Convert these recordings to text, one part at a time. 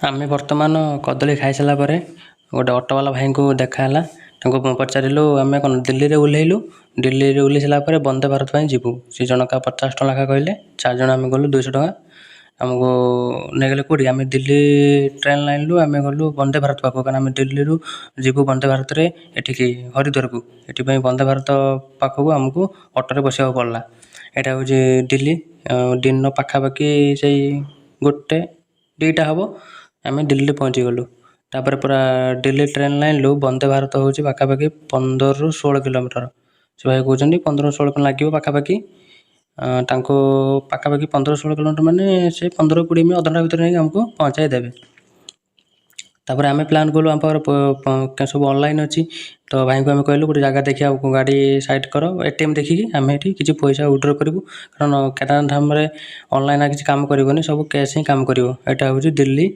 ଆମେ ବର୍ତ୍ତମାନ କଦଳୀ ଖାଇସାରିଲା ପରେ ଗୋଟେ ଅଟୋବାଲା ଭାଇଙ୍କୁ ଦେଖା ହେଲା। ତାଙ୍କୁ ପଚାରିଲୁ ଆମେ କ'ଣ ଦିଲ୍ଲୀରେ ଓହ୍ଲେଇଲୁ। ଦିଲ୍ଲୀରେ ଓହ୍ଲେଇ ସାରିଲା ପରେ ବନ୍ଦେ ଭାରତ ପାଇଁ ଯିବୁ। ସେ ଜଣକା 50 ଟଙ୍କା ଲେଖା କହିଲେ। 4 ଜଣ ଆମେ ଗଲୁ 200 ଟଙ୍କା। ଆମକୁ ନେଇଗଲେ କେଉଁଠି, ଆମେ ଦିଲ୍ଲୀ ଟ୍ରେନ୍ ଲାଇନ୍ରୁ ଆମେ ଗଲୁ ବନ୍ଦେ ଭାରତ ପାଖକୁ। କାରଣ ଆମେ ଦିଲ୍ଲୀରୁ ଯିବୁ ବନ୍ଦେ ଭାରତରେ ଏଠିକି ହରିଦ୍ୱାରକୁ। ଏଥିପାଇଁ ବନ୍ଦେ ଭାରତ ପାଖକୁ ଆମକୁ ଅଟୋରେ ବସିବାକୁ ପଡ଼ିଲା। ଏଇଟା ହେଉଛି ଦିଲ୍ଲୀ। ଦିନ ପାଖାପାଖି ସେଇ 1-2ଟା ହେବ ଆମେ ଦିଲ୍ଲୀରେ ପହଞ୍ଚିଗଲୁ। ତାପରେ ପୁରା ଦିଲ୍ଲୀ ଟ୍ରେନ୍ ଲାଇନ୍ରୁ ବନ୍ଦେ ଭାରତ ହେଉଛି ପାଖାପାଖି 15ରୁ 16 କିଲୋମିଟର। ସେ ଭାଇ କହୁଛନ୍ତି 15-16 କିଲୋମିଟର ଲାଗିବ ପାଖାପାଖି। ତାଙ୍କୁ ପାଖାପାଖି 15-16 କିଲୋମିଟର ମାନେ ସେ 15-20 ମିନିଟ୍ ଅଧଘଣ୍ଟା ଭିତରେ ନେଇକି ଆମକୁ ପହଞ୍ଚାଇ ଦେବେ। ତାପରେ ଆମେ ପ୍ଲାନ୍ କଲୁ, ଆମ ପାଖରେ ସବୁ ଅନଲାଇନ୍ ଅଛି। ତ ଭାଇଙ୍କୁ ଆମେ କହିଲୁ ଗୋଟେ ଜାଗା ଦେଖି ଆଉ ଗାଡ଼ି ସାଇଡ଼୍ କର, ATM ଦେଖିକି ଆମେ ଏଠି କିଛି ପଇସା ୱିଡ୍ର କରିବୁ। କାରଣ କେଦାରନାଥ ଧାମରେ ଅନଲାଇନ୍ କିଛି କାମ କରିବନି, ସବୁ କ୍ୟାସ୍ ହିଁ କାମ କରିବ। ଏଇଟା ହେଉଛି ଦିଲ୍ଲୀ।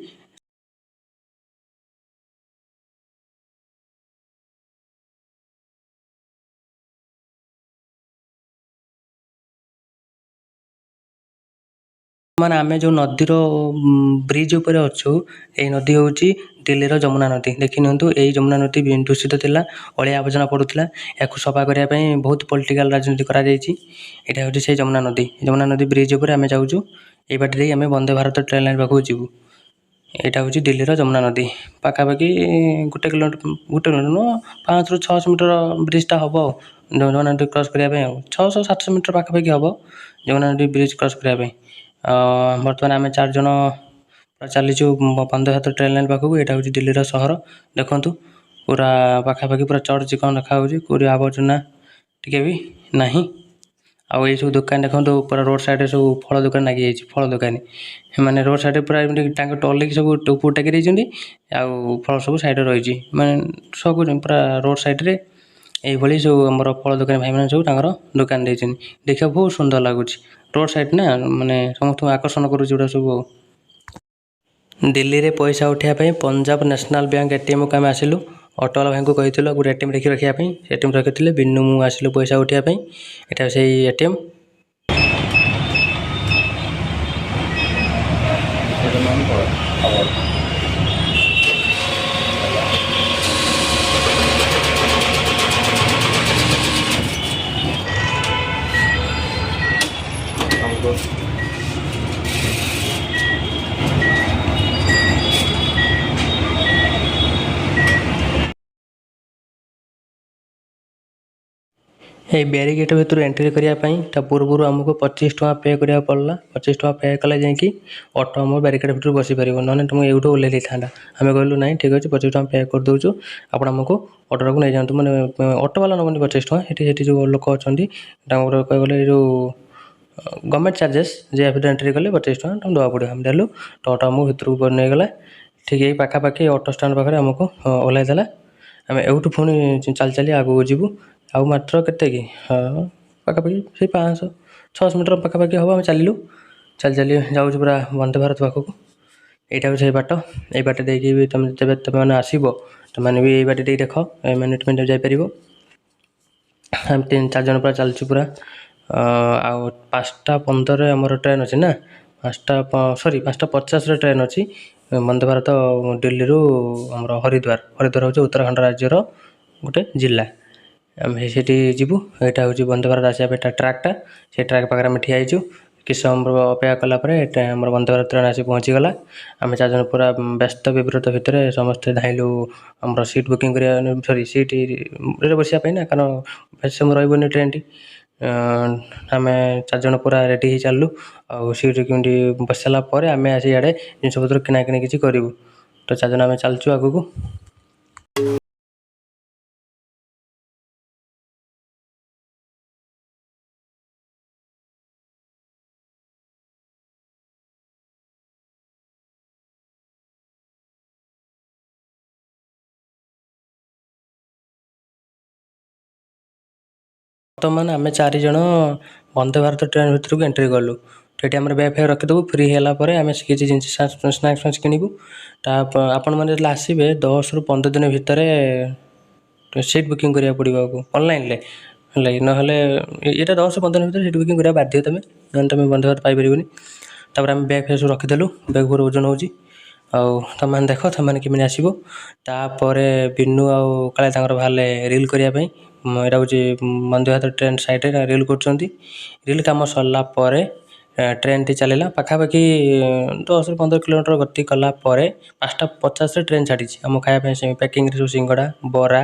ମାନେ ଆମେ ଯେଉଁ ନଦୀର ବ୍ରିଜ୍ ଉପରେ ଅଛୁ, ଏଇ ନଦୀ ହେଉଛି ଦିଲ୍ଲୀର ଯମୁନା ନଦୀ। ଦେଖି ନିଅନ୍ତୁ, ଏଇ ଯମୁନା ନଦୀ ଦୂଷିତ ଥିଲା, ଅଳିଆ ଆବର୍ଜନା ପଡ଼ୁଥିଲା। ଏହାକୁ ସଫା କରିବା ପାଇଁ ବହୁତ ପଲିଟିକାଲ୍ ରାଜନୀତି କରାଯାଇଛି। ଏଇଟା ହେଉଛି ସେଇ ଯମୁନା ନଦୀ। ଯମୁନା ନଦୀ ବ୍ରିଜ୍ ଉପରେ ଆମେ ଯାଉଛୁ। ଏଇ ବାଟ ଦେଇ ଆମେ ବନ୍ଦେ ଭାରତ ଟ୍ରେନ୍ ଲାଇନ୍ ପାଖକୁ ଯିବୁ। ଏଇଟା ହେଉଛି ଦିଲ୍ଲୀର ଯମୁନା ନଦୀ। ପାଖାପାଖି 1 କିଲୋମିଟର ନୁହଁ, 500ରୁ 600 ମିଟର ବ୍ରିଜ୍ଟା ହେବ ଆଉ ଯମୁନା ନଦୀ କ୍ରସ୍ କରିବା ପାଇଁ। ଆଉ 600-700 ମିଟର ପାଖାପାଖି ହେବ ଯମୁନା ନଦୀ ବ୍ରିଜ୍ କ୍ରସ୍ କରିବା ପାଇଁ। ବର୍ତ୍ତମାନ ଆମେ 4 ଜଣ ଚାଲିଛୁ ବନ୍ଦେ ଭାରତ ଟ୍ରେନ୍ ଲାଇନ୍ ପାଖକୁ। ଏଇଟା ହେଉଛି ଦିଲ୍ଲୀର ସହର। ଦେଖନ୍ତୁ ପୁରା ପାଖାପାଖି ପୁରା ଚଡ଼ ଚିକଣ ଦେଖାହେଉଛି, କେଉଁଠି ଆବର୍ଜନା ଟିକେ ବି ନାହିଁ। ଆଉ ଏଇ ସବୁ ଦୋକାନ ଦେଖନ୍ତୁ, ପୁରା ରୋଡ଼ ସାଇଡ଼୍ରେ ସବୁ ଫଳ ଦୋକାନ ଲାଗିଯାଇଛି। ଫଳ ଦୋକାନୀ ମାନେ ରୋଡ଼ ସାଇଡ଼୍ରେ ପୁରା ଏମିତି ତାଙ୍କ ଟଲିକି ସବୁ ଉପରୁ ଟେକି ଦେଇଛନ୍ତି। ଆଉ ଫଳ ସବୁ ସାଇଡ଼୍ରେ ରହିଛି, ମାନେ ସବୁ ପୁରା ରୋଡ଼ ସାଇଡ଼୍ରେ ଏଇଭଳି ସବୁ ଆମର ଫଳ ଦୋକାନୀ ଭାଇମାନେ ସବୁ ତାଙ୍କର ଦୋକାନ ଦେଇଛନ୍ତି। ଦେଖିବାକୁ ବହୁତ ସୁନ୍ଦର ଲାଗୁଛି। ରୋଡ଼ ସାଇଡ଼୍ ନା, ମାନେ ସମସ୍ତଙ୍କୁ ଆକର୍ଷଣ କରୁଛି ଏଗୁଡ଼ା ସବୁ। ଦିଲ୍ଲୀରେ ପଇସା ଉଠାଇବା ପାଇଁ ପଞ୍ଜାବ ନ୍ୟାସନାଲ୍ ବ୍ୟାଙ୍କ ATMକୁ ଆମେ ଆସିଲୁ। ଅଟୋବାଲା ଭାଇଙ୍କୁ କହିଥିଲୁ ଗୋଟେ ATM ଦେଖି ରଖିବା ପାଇଁ। ATM ରଖିଥିଲେ। ବିନୁ ମୁଁ ଆସିଲୁ ପଇସା ଉଠାଇବା ପାଇଁ। ଏଇଟା ସେଇ ATM। এই ବ୍ୟାରିଗେଟ୍ ଭିତରୁ ଏଣ୍ଟ୍ରି କରିବା ପାଇଁ ତା ପୂର୍ବରୁ ଆମକୁ 25 ଟଙ୍କା ପେ କରିବାକୁ ପଡ଼ିଲା। 25 ଟଙ୍କା ପେ କଲେ ଯାଇକି ଅଟୋ ଆମ ବ୍ୟାରିଗେଟ୍ ଭିତରୁ ବସିପାରିବ, ନହେଲେ ତୁମକୁ ଏଇଠୁ ଓହ୍ଲେଇ ଦେଇଥାନ୍ତା। ଆମେ କହିଲୁ ନାଇଁ ଠିକ୍ ଅଛି, 25 ଟଙ୍କା ପେ କରିଦେଉଛୁ, ଆପଣ ଆମକୁ ଅଟୋଟାକୁ ନେଇଯାଆନ୍ତୁ। ମାନେ ଅଟୋବାଲା ନେବନି 25 ଟଙ୍କା। ସେଠି ଯେଉଁ ଲୋକ ଅଛନ୍ତି ତାଙ୍କର କହିବାକୁ ଗଲେ, ଏ ଯେଉଁ ଗଭର୍ଣ୍ଣମେଣ୍ଟ ଚାର୍ଜେସ୍, ଯେ ଭିତରେ ଏଣ୍ଟ୍ରି କଲେ 25 ଟଙ୍କା ତାଙ୍କୁ ଦେବାକୁ ପଡ଼ିବ। ଆମେ ଦେଲୁ, ତ ଅଟୋ ଆମକୁ ଭିତରକୁ ନେଇଗଲା। ଠିକ୍ ଏଇ ପାଖାପାଖି ଅଟୋ ଷ୍ଟାଣ୍ଡ ପାଖରେ ଆମକୁ ଓହ୍ଲାଇ ଦେଲା। ଆମେ ଏଇଠୁ ପୁଣି ଚାଲି ଚାଲି ଆଗକୁ ଯିବୁ। ଆଉ ମାତ୍ର କେତେ କି, ପାଖାପାଖି ସେଇ 500-600 ମିଟର ପାଖାପାଖି ହେବ। ଆମେ ଚାଲିଲୁ, ଚାଲି ଚାଲି ଯାଉଛୁ ପୁରା ବନ୍ଦେ ଭାରତ ପାଖକୁ। ଏଇଟା ହେଉଛି ସେଇ ବାଟ। ଏଇ ବାଟ ଦେଇକି ବି ତମେ ମାନେ ଆସିବ, ତୁମମାନେ ବି ଏଇ ବାଟ ଦେଇକି ଦେଖ, ମିନିଟ୍ ଯାଇପାରିବ। ଆମେ 3-4 ଜଣ ପୁରା ଚାଲିଛୁ ପୁରା। ଆଉ 5ଟା 15ରେ ଆମର ଟ୍ରେନ୍ ଅଛି ନା, 5ଟା 50ରେ ଟ୍ରେନ୍ ଅଛି ବନ୍ଦେ ଭାରତ ଦିଲ୍ଲୀରୁ ଆମର ହରିଦ୍ୱାର। ହରିଦ୍ୱାର ହେଉଛି ଉତ୍ତରାଖଣ୍ଡ ରାଜ୍ୟର ଗୋଟେ ଜିଲ୍ଲା। ଆମେ ସେଠି ଯିବୁ। ଏଇଟା ହେଉଛି ବନ୍ଦେ ଭାରତ ଆସିବା ପାଇଁ ଟ୍ରାକ୍ଟା। ସେ ଟ୍ରାକ୍ ପାଖରେ ଆମେ ଠିଆ ହେଇଛୁ। କିଛି ସମୟ ଅପେକ୍ଷା କଲା ପରେ ଆମର ବନ୍ଦେ ଭାରତ ଟ୍ରେନ୍ ଆସି ପହଞ୍ଚିଗଲା। ଆମେ 4 ଜଣ ପୁରା ବ୍ୟସ୍ତ ବିବ୍ରତ ଭିତରେ ସମସ୍ତେ ଧାଇଁଲୁ ଆମର ସିଟ୍ ବୁକିଂ କରିବା, ସିଟ୍ରେ ବସିବା ପାଇଁ ନା, କାରଣ ବେଶୀ ସମୟ ରହିବନି ଟ୍ରେନ୍ଟି। ଆମେ 4 ଜଣ ପୁରା ରେଡ଼ି ହେଇ ଚାଲିଲୁ। ଆଉ ସିଟ୍ କେମିତି ବସି ସାରିଲା ପରେ ଆମେ ଆସି ଇଆଡ଼େ ଜିନିଷପତ୍ର କିଣାକିଣି କିଛି କରିବୁ। ତ 4 ଜଣ ଆମେ ଚାଲିଛୁ ଆଗକୁ। ବର୍ତ୍ତମାନ ଆମେ 4 ଜଣ ବନ୍ଦେ ଭାରତ ଟ୍ରେନ୍ ଭିତରକୁ ଏଣ୍ଟ୍ରି କଲୁ। ସେଠି ଆମର ବ୍ୟାଗ୍ ଫ୍ୟାଗ୍ ରଖିଦେବୁ। ଫ୍ରି ହେଲା ପରେ ଆମେ କିଛି ଜିନିଷ ସ୍ନାକ୍ସ କିଣିବୁ। ଆପଣମାନେ ଯେତେବେଳେ ଆସିବେ 10ରୁ 15 ଦିନ ଭିତରେ ସିଟ୍ ବୁକିଂ କରିବାକୁ ପଡ଼ିବ ଅନଲାଇନ୍ରେ, ହେଲା କି। ନହେଲେ ଏଇଟା 10ରୁ 15 ଦିନ ଭିତରେ ସିଟ୍ ବୁକିଂ କରିବା ବାଧ୍ୟ, ନହେଲେ ତୁମେ ବନ୍ଦେ ଭାରତ ପାଇପାରିବନି। ତାପରେ ଆମେ ବ୍ୟାଗ୍ ଫ୍ୟାଗ୍ ସବୁ ରଖିଦେଲୁ। ବ୍ୟାଗ୍ ଉପରେ ଓଜନ ହେଉଛି ଆଉ ତୁମମାନେ ଦେଖ ତୁମମାନେ କେମିତି ଆସିବ। ତାପରେ ବିନୁ ଆଉ କାଳେ ତାଙ୍କର ବାହାରିଲେ ରିଲ୍ କରିବା ପାଇଁ। ଏଇଟା ହେଉଛି ବନ୍ଦେ ଭାରତ ଟ୍ରେନ୍ ସାଇଡ଼୍ରେ ରିଲ୍ କରୁଛନ୍ତି। ରିଲ୍ କାମ ସରିଲା ପରେ ଟ୍ରେନ୍ଟି ଚାଲିଲା। ପାଖାପାଖି 10-15 କିଲୋମିଟର ଗତି କଲା ପରେ 5:50ରେ ଟ୍ରେନ୍ ଛାଡ଼ିଛି। ଆମକୁ ଖାଇବା ପାଇଁ ସେ ପ୍ୟାକିଂରେ ସବୁ ସିଙ୍ଗଡ଼ା, ବରା,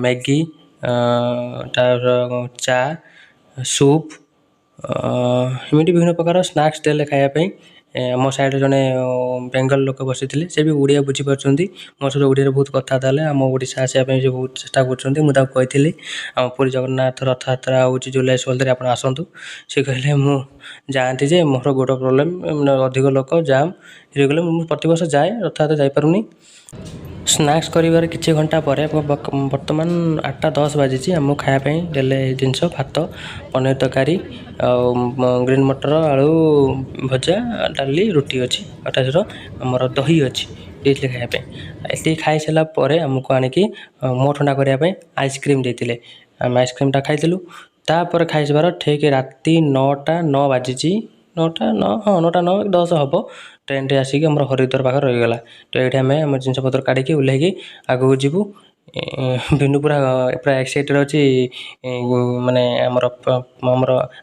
ମ୍ୟାଗି, ତାପରେ ଚା, ସୁପ୍, ଏମିତି ବିଭିନ୍ନ ପ୍ରକାର ସ୍ନାକ୍ସ ଦେଲେ ଖାଇବା ପାଇଁ। ଆମ ସାଇଡ଼୍ରେ ଜଣେ ବେଙ୍ଗଲ ଲୋକ ବସିଥିଲେ, ସେ ବି ଓଡ଼ିଆ ବୁଝିପାରୁଛନ୍ତି। ମୋ ସହିତ ଓଡ଼ିଆରେ ବହୁତ କଥାବାର୍ତ୍ତା ହେଲେ। ଆମ ଓଡ଼ିଶା ଆସିବା ପାଇଁ ସେ ବହୁତ ଚେଷ୍ଟା କରୁଛନ୍ତି। ମୁଁ ତାଙ୍କୁ କହିଥିଲି ଆମ ପୁରୀ ଜଗନ୍ନାଥ ରଥଯାତ୍ରା ହେଉଛି ଜୁଲାଇ 16ରେ, ଆପଣ ଆସନ୍ତୁ। ସେ କହିଲେ ମୁଁ ଯାଆନ୍ତି ଯେ ମୋର ଗୋଡ଼ ପ୍ରୋବ୍ଲେମ୍, ମାନେ ଅଧିକ ଲୋକ ଜାମ୍। ସେ କହିଲେ ମୁଁ ପ୍ରତିବର୍ଷ ଯାଏ, ରଥଯାତ୍ରା ଯାଇପାରୁନି। ସ୍ନାକ୍ସ କରିବାର କିଛି ଘଣ୍ଟା ପରେ ବର୍ତ୍ତମାନ 8:10 ବାଜିଛି। ଆମକୁ ଖାଇବା ପାଇଁ ଦେଲେ ଜିନିଷ ଭାତ, ପନିର ତରକାରୀ, ଆଉ ଗ୍ରୀନ୍ ମଟର, ଆଳୁ ଭଜା, ଡାଲି, ରୁଟି ଅଛି। ଆଉ ତା ସହିତ ଆମର ଦହି ଅଛି ଦେଇଥିଲେ ଖାଇବା ପାଇଁ। ଏତିକି ଖାଇସାରିଲା ପରେ ଆମକୁ ଆଣିକି ମୁହଁ ଥଣ୍ଡା କରିବା ପାଇଁ ଆଇସ୍କ୍ରିମ୍ ଦେଇଥିଲେ। ଆମେ ଆଇସ୍କ୍ରିମ୍ଟା ଖାଇଥିଲୁ। ତାପରେ ଖାଇସାରିବାର ଠିକ୍ ରାତି 9:09 ବାଜିଛି। 9:10 ହେବ। ଟ୍ରେନ୍ଟି ଆସିକି ଆମର ହରିଦ୍ୱାର ପାଖରେ ରହିଗଲା। ତ ଏଇଠି ଆମେ ଆମ ଜିନିଷପତ୍ର କାଢ଼ିକି ଓହ୍ଲେଇକି ଆଗକୁ ଯିବୁ। ବିନୁ ପୁରା ଏକ୍ସାଇଟେଡ଼୍ ଅଛି, ମାନେ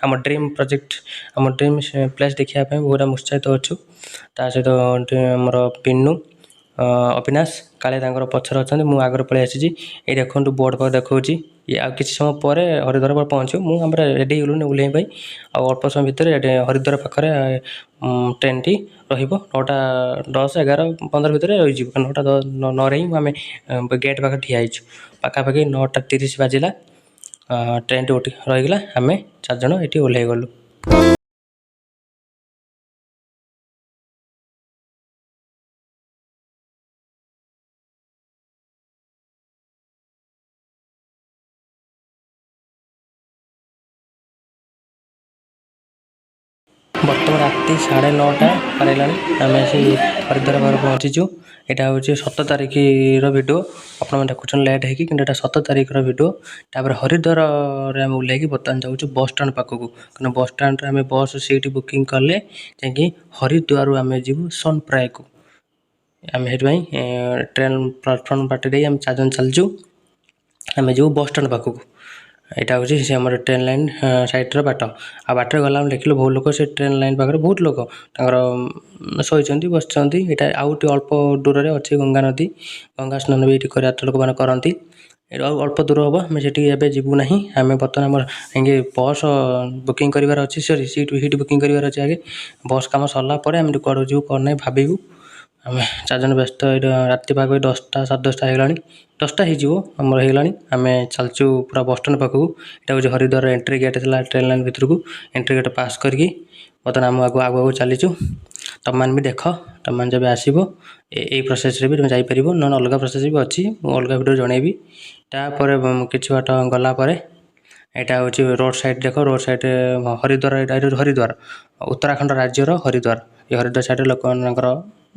ଆମ ଡ୍ରିମ୍ ପ୍ରୋଜେକ୍ଟ, ଆମ ଡ୍ରିମ୍ ପ୍ଲେସ୍ ଦେଖିବା ପାଇଁ ବହୁତ ଉତ୍ସାହିତ ଅଛୁ। ତା ସହିତ ଆମର ବିନୁ, ଅବିନାଶ, କାଳେ ତାଙ୍କର ପଛରେ ଅଛନ୍ତି, ମୁଁ ଆଗରେ ପଳେଇ ଆସିଛି। ଏଇ ଦେଖନ୍ତୁ ବୋର୍ଡ଼ ପାଖରେ ଦେଖାଉଛି। ଆଉ କିଛି ସମୟ ପରେ ହରିଦ୍ୱାର ପହଞ୍ଚିବୁ। ମୁଁ ଆମର ରେଡ଼ି ହେଇଗଲୁଣି ଓହ୍ଲେଇବା ପାଇଁ। ଆଉ ଅଳ୍ପ ସମୟ ଭିତରେ ହରିଦ୍ୱାର ପାଖରେ ଟ୍ରେନ୍ଟି ରହିବ। 9:10, 11, 15 ଭିତରେ ରହିଯିବ। 9:09ରେ ହିଁ ଆମେ ଗେଟ୍ ପାଖରେ ଠିଆ ହେଇଛୁ। ପାଖାପାଖି 9:30 ବାଜିଲା। ଟ୍ରେନ୍ଟି ରହିଗଲା। ଆମେ 4 ଜଣ ଏଠି ଓହ୍ଲେଇ ଗଲୁ। ବର୍ତ୍ତମାନ ରାତି 9:30 ପାରେଇଲାଣି। ଆମେ ସେଇ ହରିଦ୍ୱାର ପାଖରେ ପହଞ୍ଚିଛୁ। ଏଇଟା ହେଉଛି 7 ତାରିଖର ଭିଡ଼ିଓ। ଆପଣମାନେ ଦେଖୁଛନ୍ତି ଲେଟ୍ ହେଇକି, କିନ୍ତୁ ଏଇଟା 7 ତାରିଖର ଭିଡ଼ିଓ। ତାପରେ ହରିଦ୍ୱାରରେ ଆମେ ଓହ୍ଲେଇକି ବର୍ତ୍ତମାନ ଯାଉଛୁ ବସ୍ ଷ୍ଟାଣ୍ଡ ପାଖକୁ। କାରଣ ବସ୍ ଷ୍ଟାଣ୍ଡରେ ଆମେ ବସ୍ ସିଟ୍ ବୁକିଂ କଲେ ଯାଇକି ହରିଦ୍ୱାରରୁ ଆମେ ଯିବୁ ସୋନପ୍ରୟାଗକୁ। ଆମେ ସେଥିପାଇଁ ଟ୍ରେନ୍ ପ୍ଲାଟଫର୍ମ ବାଟେ ଦେଇ ଆମେ 4 ଜଣ ଚାଲିଛୁ। ଆମେ ଯିବୁ ବସ୍ ଷ୍ଟାଣ୍ଡ ପାଖକୁ। ଏଇଟା ହେଉଛି ସେ ଆମର ଟ୍ରେନ୍ ଲାଇନ୍ ସାଇଡ଼୍ର ବାଟ। ଆଉ ବାଟରେ ଗଲା ଆମେ ଦେଖିଲୁ ବହୁତ ଲୋକ ସେ ଟ୍ରେନ୍ ଲାଇନ୍ ପାଖରେ, ବହୁତ ଲୋକ ତାଙ୍କର ଶୋଇଛନ୍ତି, ବସିଛନ୍ତି। ଏଇଟା ଆଉ ଟିକେ ଅଳ୍ପ ଦୂରରେ ଅଛି ଗଙ୍ଗା ନଦୀ। ଗଙ୍ଗା ସ୍ନାନ ବି ଏଇଠି ଲୋକମାନେ କରନ୍ତି। ଏଇଟା ଆଉ ଅଳ୍ପ ଦୂର ହେବ। ଆମେ ସେଠିକି ଏବେ ଯିବୁ ନାହିଁ। ଆମେ ବର୍ତ୍ତମାନ ଆମର ଯାଇକି ବସ୍ ବୁକିଂ କରିବାର ଅଛି। ସିଟ୍ ବୁକିଂ କରିବାର ଅଛି ଆଗେ। ବସ୍ କାମ ସରିଲା ପରେ ଆମେ କୁଆଡ଼େ ଯିବୁ କ'ଣ ନାହିଁ ଭାବିବୁ। ଆମେ 4 ଜଣ ବ୍ୟସ୍ତ। ଏଇଟା ରାତି ପାଖ 10ଟା, 10:30 ହେଇଗଲାଣି। 10ଟା ହେଇଯିବ ଆମର ହେଇଗଲାଣି। ଆମେ ଚାଲିଛୁ ପୁରା ବସ୍ ଷ୍ଟାଣ୍ଡ ପାଖକୁ। ଏଇଟା ହେଉଛି ହରିଦ୍ୱାର ଏଣ୍ଟ୍ରି ଗେଟ୍ ଥିଲା ଟ୍ରେନ୍ ଲାଇନ୍ ଭିତରକୁ। ଏଣ୍ଟ୍ରି ଗେଟ୍ ପାସ୍ କରିକି ବର୍ତ୍ତମାନ ଆମେ ଆଗକୁ ଚାଲିଛୁ। ତୁମମାନେ ବି ଦେଖ, ତୁମମାନେ ଯେବେ ଆସିବ ଏଇ ପ୍ରୋସେସ୍ରେ ବି ତୁମେ ଯାଇପାରିବ, ନହେଲେ ଅଲଗା ପ୍ରୋସେସ୍ ବି ଅଛି, ମୁଁ ଅଲଗା ଭିଡ଼ିଓ ଜଣେଇବି। ତାପରେ କିଛି ବାଟ ଗଲା ପରେ ଏଇଟା ହେଉଛି ରୋଡ଼ ସାଇଡ଼୍। ଦେଖ ରୋଡ଼ ସାଇଡ଼୍ରେ ହରିଦ୍ୱାର, ଏଇଟା ହେଉଛି ହରିଦ୍ୱାର, ଉତ୍ତରାଖଣ୍ଡ ରାଜ୍ୟର ହରିଦ୍ୱାର। ଏ ହରିଦ୍ୱାର ସାଇଡ଼୍ରେ ଲୋକମାନଙ୍କର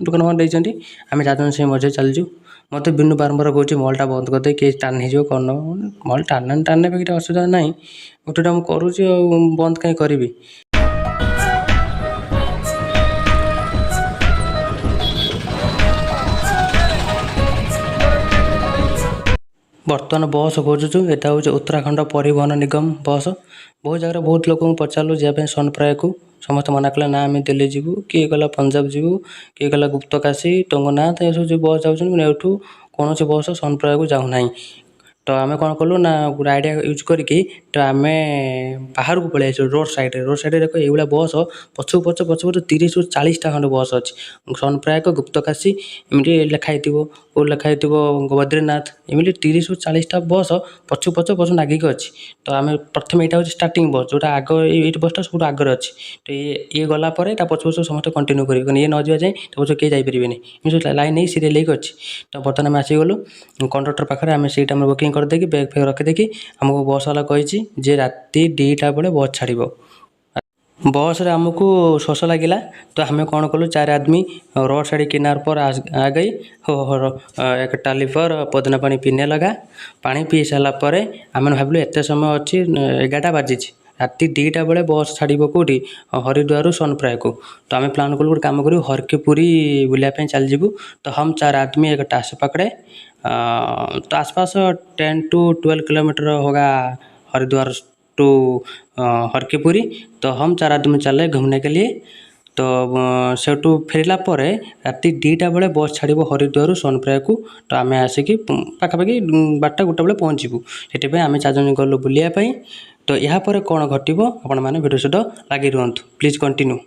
ଦୋକାନ ଦେଇଛନ୍ତି। ଆମେ 4 ଜଣ ସେଇ ମଝିରେ ଚାଲିଛୁ। ମୋତେ ବିନୁ ବାରମ୍ବାର କହୁଛି ମଲ୍ଟା ବନ୍ଦ କରିଦେଇ କେହି ଟାଣି ହେଇଯିବ କ'ଣ ନେବ। ମଲ୍ ଟାଣି ନେବେ, କିଛି ଅସୁବିଧା ନାହିଁ। ଗୋଟେଟା ମୁଁ କରୁଛି, ଆଉ ବନ୍ଦ କାହିଁ କରିବି। ବର୍ତ୍ତମାନ ବସ୍ ଖୋଜୁଛୁ। ଏଇଟା ହେଉଛି ଉତ୍ତରାଖଣ୍ଡ ପରିବହନ ନିଗମ ବସ୍। ବହୁତ ଜାଗାରେ ବହୁତ ଲୋକଙ୍କୁ ପଚାରିଲୁ ଯିବା ପାଇଁ ସୋନପ୍ରୟାଗକୁ। ସମସ୍ତେ ମନା କଲେ, ନା ଆମେ ଦିଲ୍ଲୀ ଯିବୁ, କିଏ କହିଲା ପଞ୍ଜାବ ଯିବୁ, କିଏ କହିଲା ଗୁପ୍ତକାଶୀ, ଟଙ୍ଗନାଥ, ଏସବୁ ଯେଉଁ ବସ୍ ଯାଉଛନ୍ତି। କିନ୍ତୁ ଏଠୁ କୌଣସି ବସ୍ ସୋନପ୍ରୟାଗକୁ ଯାଉନାହିଁ। ତ ଆମେ କ'ଣ କଲୁ ନା ଗୋଟେ ଆଇଡ଼ିଆ ୟୁଜ୍ କରିକି ତ ଆମେ ବାହାରକୁ ପଳେଇ ଆସିଲୁ ରୋଡ଼ ସାଇଡ଼୍ରେ ଦେଖ ଏଇଭଳିଆ ବସ୍ ପଛକୁ 30ରୁ 40ଟା ଖଣ୍ଡେ ବସ୍ ଅଛି। ସୋନପ୍ରୟାଗ, ଗୁପ୍ତକାଶୀ ଏମିତି ଲେଖା ହେଇଥିବ, କେଉଁ ଲେଖା ହେଇଥିବ ବଦ୍ରୀନାଥ, ଏମିତି 30ରୁ 40ଟା ବସ୍ ପଛକୁ ଲାଗିକି ଅଛି। ତ ଆମେ ପ୍ରଥମେ ଏଇଟା ହେଉଛି ଷ୍ଟାର୍ଟିଂ ବସ୍, ଯେଉଁଟା ଆଗ ଏଇଠି ବସ୍ଟା ସବୁଠୁ ଆଗରେ ଅଛି। ତ ଇଏ ଗଲା ପରେ ତା ପଛକୁ ସମସ୍ତେ କଣ୍ଟିନ୍ୟୁ କରିବେ, କାରଣ ଇଏ ନ ଯିବା ଯାଏଁ ତା ପଛକୁ କେହି ଯାଇପାରିବେନି। ଏମିତି ଲାଇନ୍ ହେଇ ସିରିଏଲ୍ ହେଇକି ଅଛି। ତ ବର୍ତ୍ତମାନ ଆମେ ଆସିଗଲୁ କଣ୍ଡକ୍ଟର ପାଖରେ। ଆମେ ସିଟ୍ ଆମର ବୁକିଂ କରିଦେଇକି ବ୍ୟାଗ୍ ଫ୍ୟାଗ୍ ରଖିଦେଇକି ଆମକୁ ବସ୍ ବାଲା କହିଛି ଯେ ରାତି 2ଟା ବେଳେ ବସ୍ ଛାଡ଼ିବ। बस रे हमको शोष लगिला तो हमें कौन कलु 4 आदमी रोड साइड किनार पर आ गई एक टाली पर पुदीना पानी पीने लगा। पानी पी सारा पर आम भाविलु एत समय अच्छी 11टा बाजी राति 2टा बेले बस छाड़ब कौटी हरिद्वार सोनप्रयागକୁ तो आम प्लान कलु गोटे काम करूँ हरकीपुरी बुलाया चलजु। तो हम 4 आदमी एक टास पकड़े तो आसपास 10 to 12 किलोमीटर होगा हरिद्वार टू हरकीपुरी। तो हम 4 आदमी चले घूमने के लिए। तो सेठू फेरला पर राति 2टा बेले बस छाड़ब हरिद्वार सोनप्रयागକୁ तो आम आसिक पाखापाखि 12टा 1टा बेले पहुँचू। से आम 4 जन गलु बुलायापाई। तो यहाँ पर कौन घटो आपण मैंने भिडियो सहित लगी रुहतु। Please continue.